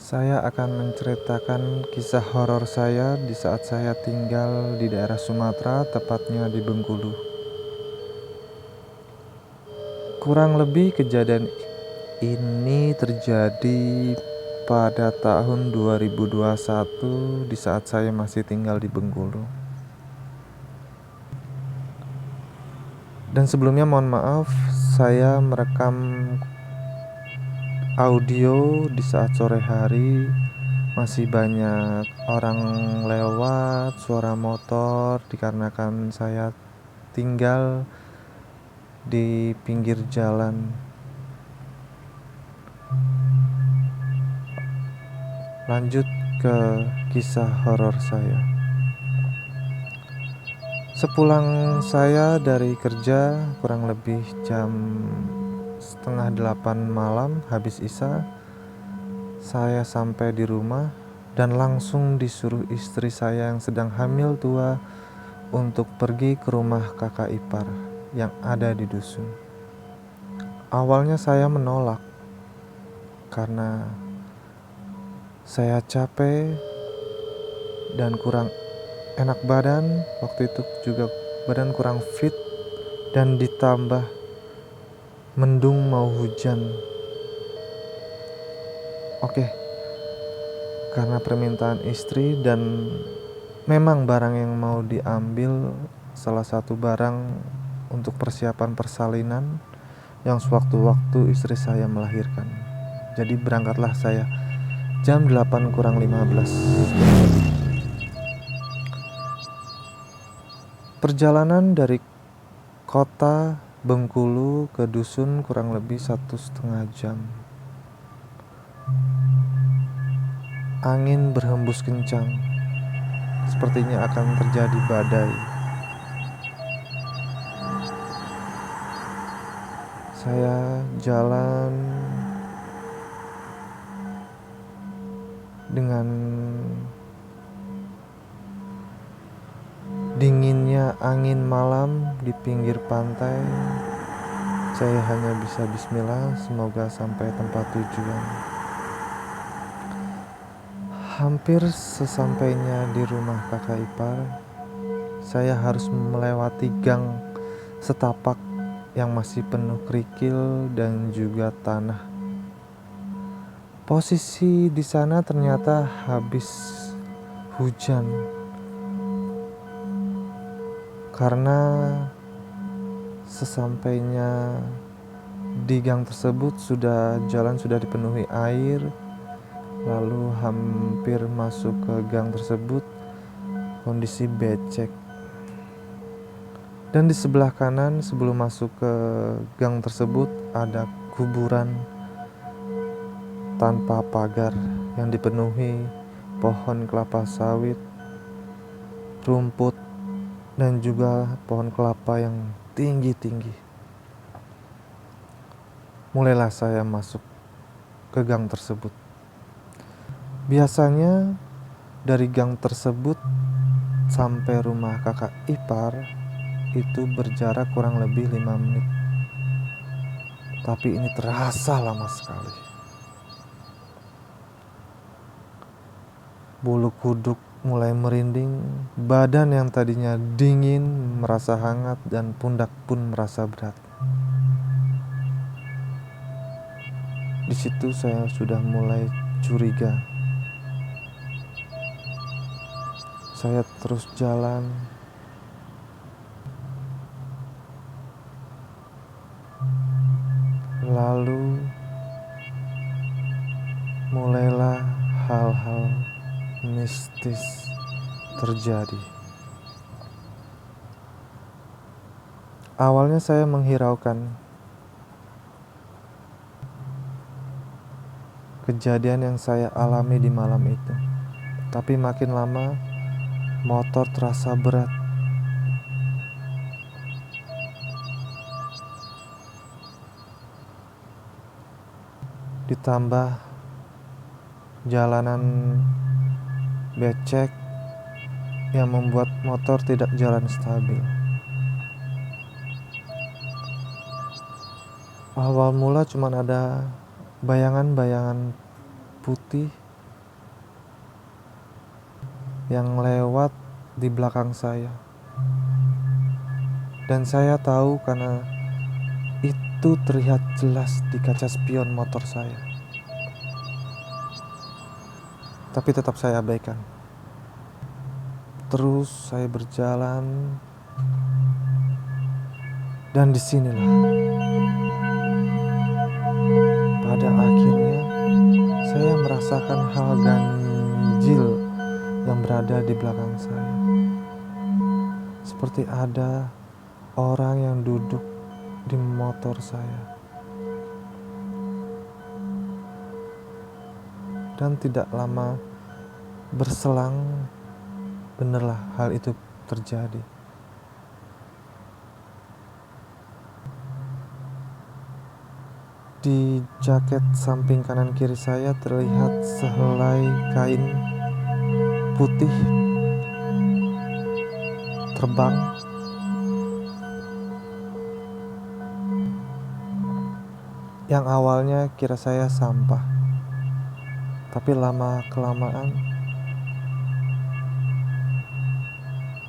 Saya akan menceritakan kisah horor saya di saat saya tinggal di daerah Sumatera, tepatnya di Bengkulu. Kurang lebih kejadian ini terjadi pada tahun 2021 di saat saya masih tinggal di Bengkulu. Dan sebelumnya mohon maaf, saya merekam audio di saat sore hari. Masih banyak orang lewat, suara motor, dikarenakan saya tinggal di pinggir jalan. Lanjut ke kisah horor saya. Sepulang saya dari kerja kurang lebih jam setengah 8 malam habis isya, saya sampai di rumah dan langsung disuruh istri saya yang sedang hamil tua untuk pergi ke rumah kakak ipar yang ada di dusun. Awalnya saya menolak karena saya capek dan kurang enak badan. Waktu itu juga badan kurang fit dan ditambah mendung mau hujan. Oke, karena permintaan istri dan memang barang yang mau diambil salah satu barang untuk persiapan persalinan yang sewaktu-waktu istri saya melahirkan. Jadi berangkatlah saya jam 8 kurang 15 lebih. Perjalanan dari kota Bengkulu ke dusun kurang lebih 1,5 jam. Angin berhembus kencang, sepertinya akan terjadi badai. Saya jalan dengan dinginnya angin malam di pinggir pantai. Saya hanya bisa bismillah, semoga sampai tempat tujuan. Hampir sesampainya di rumah kakak ipar, saya harus melewati gang setapak yang masih penuh kerikil dan juga tanah. Posisi di sana ternyata habis hujan. Karena sesampainya di gang tersebut jalan sudah dipenuhi air. Lalu hampir masuk ke gang tersebut, kondisi becek. Dan di sebelah kanan sebelum masuk ke gang tersebut ada kuburan tanpa pagar yang dipenuhi pohon kelapa sawit, rumput, dan juga pohon kelapa yang tinggi-tinggi. Mulailah saya masuk ke gang tersebut. Biasanya dari gang tersebut sampai rumah kakak ipar itu berjarak kurang lebih 5 menit. Tapi ini terasa lama sekali. Bulu kuduk mulai merinding, badan yang tadinya dingin merasa hangat dan pundak pun merasa berat. Di situ saya sudah mulai curiga. Saya terus jalan. Lalu mulailah hal-hal mistis terjadi. Awalnya saya menghiraukan kejadian yang saya alami di malam itu. Tapi makin lama motor terasa berat. Ditambah jalanan becek yang membuat motor tidak jalan stabil. Awal mula cuma ada bayangan-bayangan putih yang lewat di belakang saya. Dan saya tahu karena itu terlihat jelas di kaca spion motor saya. Tapi tetap saya abaikan. Terus saya berjalan, dan disinilah pada akhirnya saya merasakan hal ganjil yang berada di belakang saya. Seperti ada orang yang duduk di motor saya. Dan tidak lama berselang, benarlah hal itu terjadi. Di jaket samping kanan kiri saya terlihat sehelai kain putih terbang. Yang awalnya kira saya sampah, tapi lama-kelamaan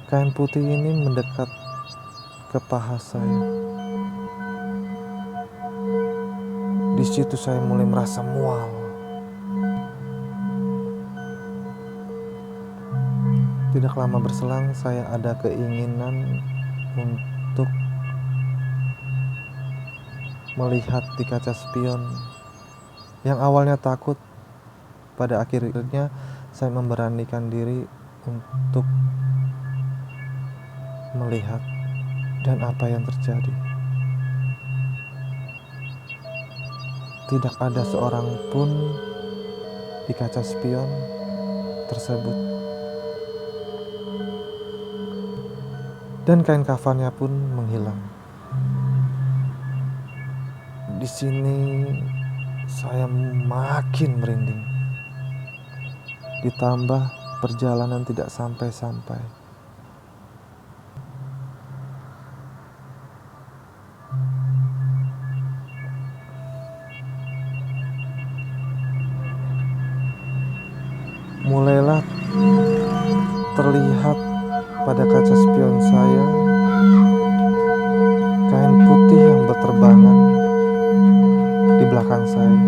kain putih ini mendekat ke paha saya. Di situ saya mulai merasa mual. Tidak lama berselang, saya ada keinginan untuk melihat di kaca spion. Yang awalnya takut, pada akhirnya saya memberanikan diri untuk melihat. Dan apa yang terjadi? Tidak ada seorang pun di kaca spion tersebut. Dan kain kafannya pun menghilang. Di sini saya makin merinding. Ditambah perjalanan tidak sampai-sampai. Mulailah terlihat pada kaca spion saya kain putih yang berterbangan di belakang saya.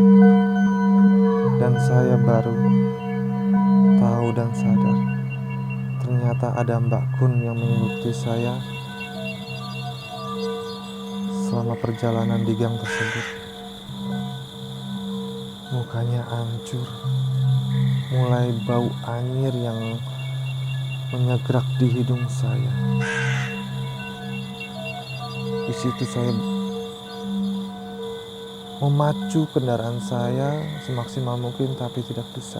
Dan saya baru tahu dan sadar, ternyata ada Mbak Kun yang mengikuti saya selama perjalanan di gang tersebut. Mukanya hancur, mulai bau anyir yang menyegrak di hidung saya. Di situ saya memacu kendaraan saya semaksimal mungkin, tapi tidak bisa.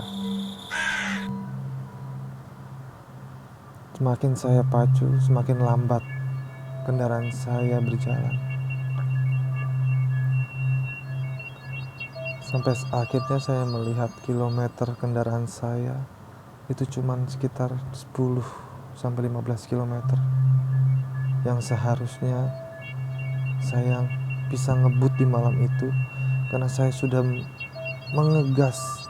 Semakin saya pacu, semakin lambat kendaraan saya berjalan. Sampai akhirnya saya melihat kilometer kendaraan saya itu cuma sekitar 10-15 kilometer. Yang seharusnya saya bisa ngebut di malam itu karena saya sudah mengegas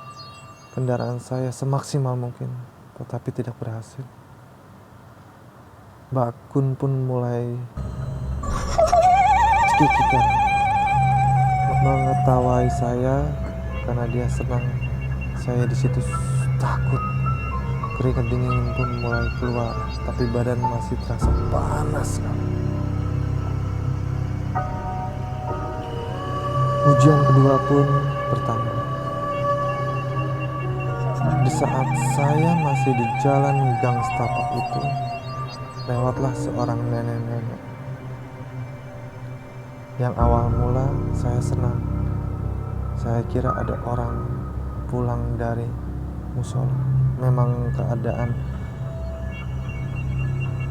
kendaraan saya semaksimal mungkin, tetapi tidak berhasil. Mbak Kun pun mulai cekikikan mengetawahi saya karena dia senang saya di situ takut. Keringat dingin pun mulai keluar, tapi badan masih terasa panas sekali. Hujan kedua pun bertambah. Di saat saya masih di jalan gang setapak itu, lewatlah seorang nenek-nenek. Yang awal mula saya senang. Saya kira ada orang pulang dari musola. Memang keadaan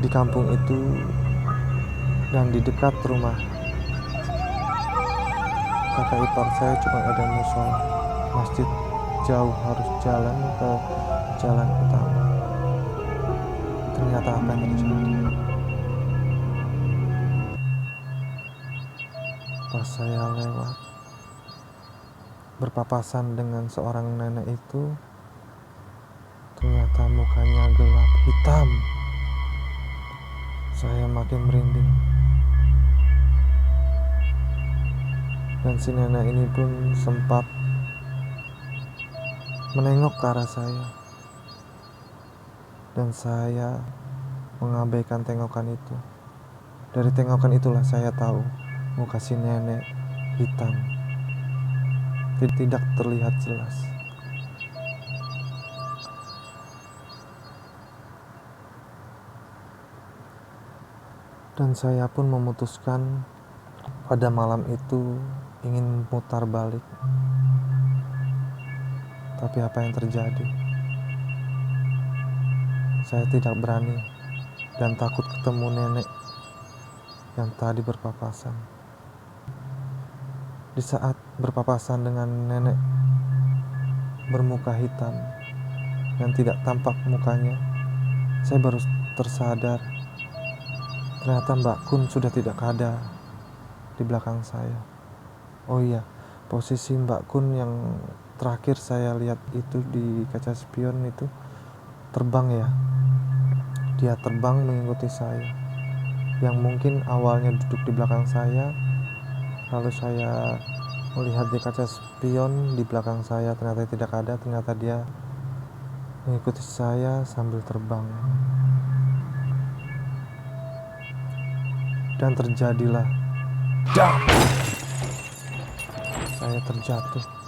di kampung itu dan di dekat rumah kakak ipar saya cuma ada musola. Masjid jauh, harus jalan ke jalan utama. Ternyata apa yang terjadi? Pas saya lewat berpapasan dengan seorang nenek itu, Ternyata mukanya gelap hitam. Saya makin merinding. Dan si nenek ini pun sempat menengok ke arah saya. Dan saya mengabaikan tengokan itu. Dari tengokan itulah saya tahu muka si nenek hitam, tidak terlihat jelas. Dan saya pun memutuskan pada malam itu ingin mutar balik. Tapi apa yang terjadi? Saya tidak berani dan takut ketemu nenek yang tadi berpapasan. Di saat berpapasan dengan nenek bermuka hitam yang tidak tampak mukanya, saya baru tersadar ternyata Mbak Kun sudah tidak ada di belakang saya. Oh iya, posisi Mbak Kun yang terakhir saya lihat itu di kaca spion itu terbang ya. Dia terbang mengikuti saya, yang mungkin awalnya duduk di belakang saya, lalu saya melihat di kaca spion di belakang saya ternyata tidak ada, ternyata dia mengikuti saya sambil terbang. Dan terjadilah, saya terjatuh.